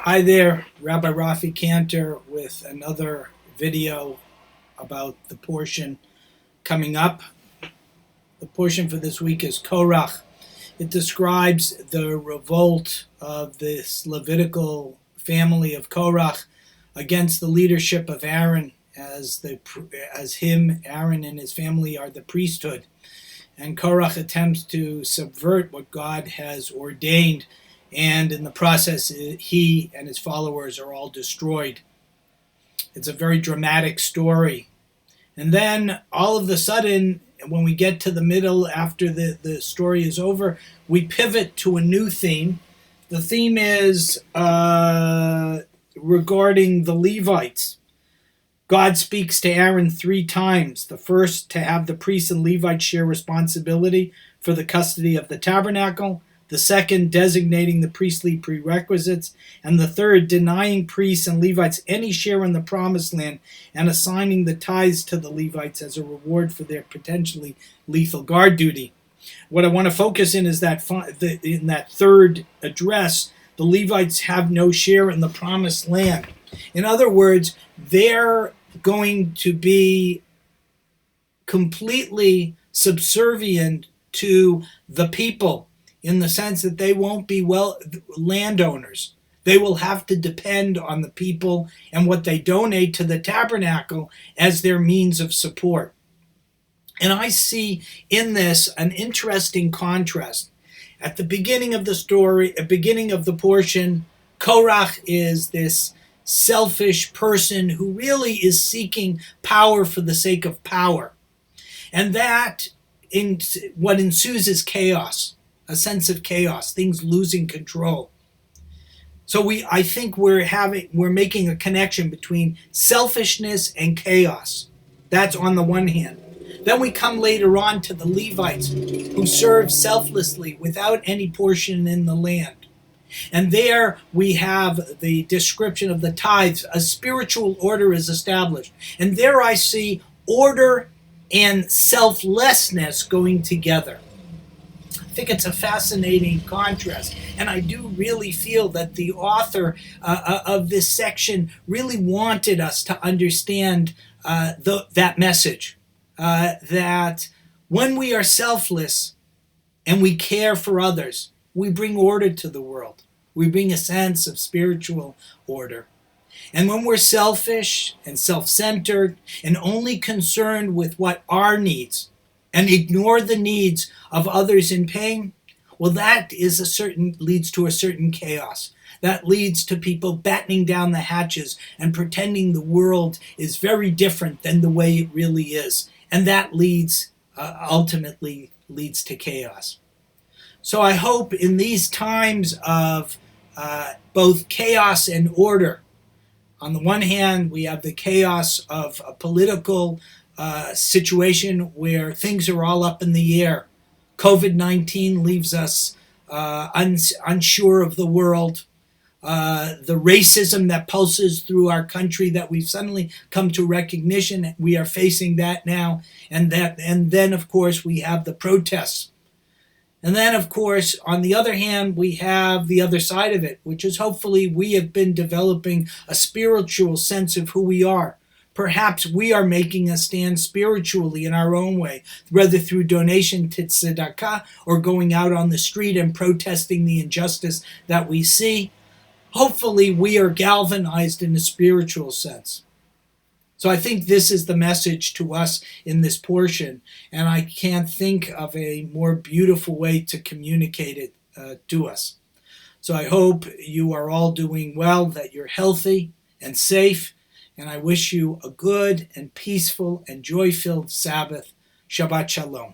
Hi there, Rabbi Rafi Cantor with another video about the portion coming up. The portion for this week is Korach. It describes the revolt of this Levitical family of Korach against the leadership of Aaron, as Aaron and his family are the priesthood. And Korach attempts to subvert what God has ordained, and in the process he and his followers are all destroyed. It's a very dramatic story. And then all of a sudden, when we get to the middle, after the story is over, we pivot to a new theme. The theme is regarding the Levites. God speaks to Aaron 3 times. The first, to have the priests and Levites share responsibility for the custody of the tabernacle. The second, designating the priestly prerequisites. And the third, denying priests and Levites any share in the promised land and assigning the tithes to the Levites as a reward for their potentially lethal guard duty. What I want to focus in is that in that third address, the Levites have no share in the promised land. In other words, they're going to be completely subservient to the people, in the sense that they won't be landowners. They will have to depend on the people and what they donate to the tabernacle as their means of support. And I see in this an interesting contrast. At the beginning of the story, beginning of the portion, Korach is this selfish person who really is seeking power for the sake of power. And that, what ensues is chaos, a sense of chaos, things losing control. So I think we're making a connection between selfishness and chaos. That's on the one hand. Then we come later on to the Levites, who serve selflessly without any portion in the land. And there we have the description of the tithes. A spiritual order is established. And there I see order and selflessness going together. I think it's a fascinating contrast. And I do really feel that the author of this section really wanted us to understand that message. That when we are selfless and we care for others, we bring order to the world. We bring a sense of spiritual order. And when we're selfish and self-centered and only concerned with what our needs and ignore the needs of others in pain, well, that leads to a certain chaos. That leads to people battening down the hatches and pretending the world is very different than the way it really is. And that ultimately leads to chaos. So I hope in these times of both chaos and order, on the one hand, we have the chaos of a political situation where things are all up in the air. COVID-19 leaves us unsure of the world. The racism that pulses through our country that we've suddenly come to recognition, we are facing that now. And then, of course, we have the protests. And then, of course, on the other hand, we have the other side of it, which is hopefully we have been developing a spiritual sense of who we are. Perhaps we are making a stand spiritually in our own way, whether through donation to tzedakah or going out on the street and protesting the injustice that we see. Hopefully we are galvanized in a spiritual sense. So I think this is the message to us in this portion, and I can't think of a more beautiful way to communicate it to us. So I hope you are all doing well, that you're healthy and safe, and I wish you a good and peaceful and joy-filled Sabbath. Shabbat Shalom.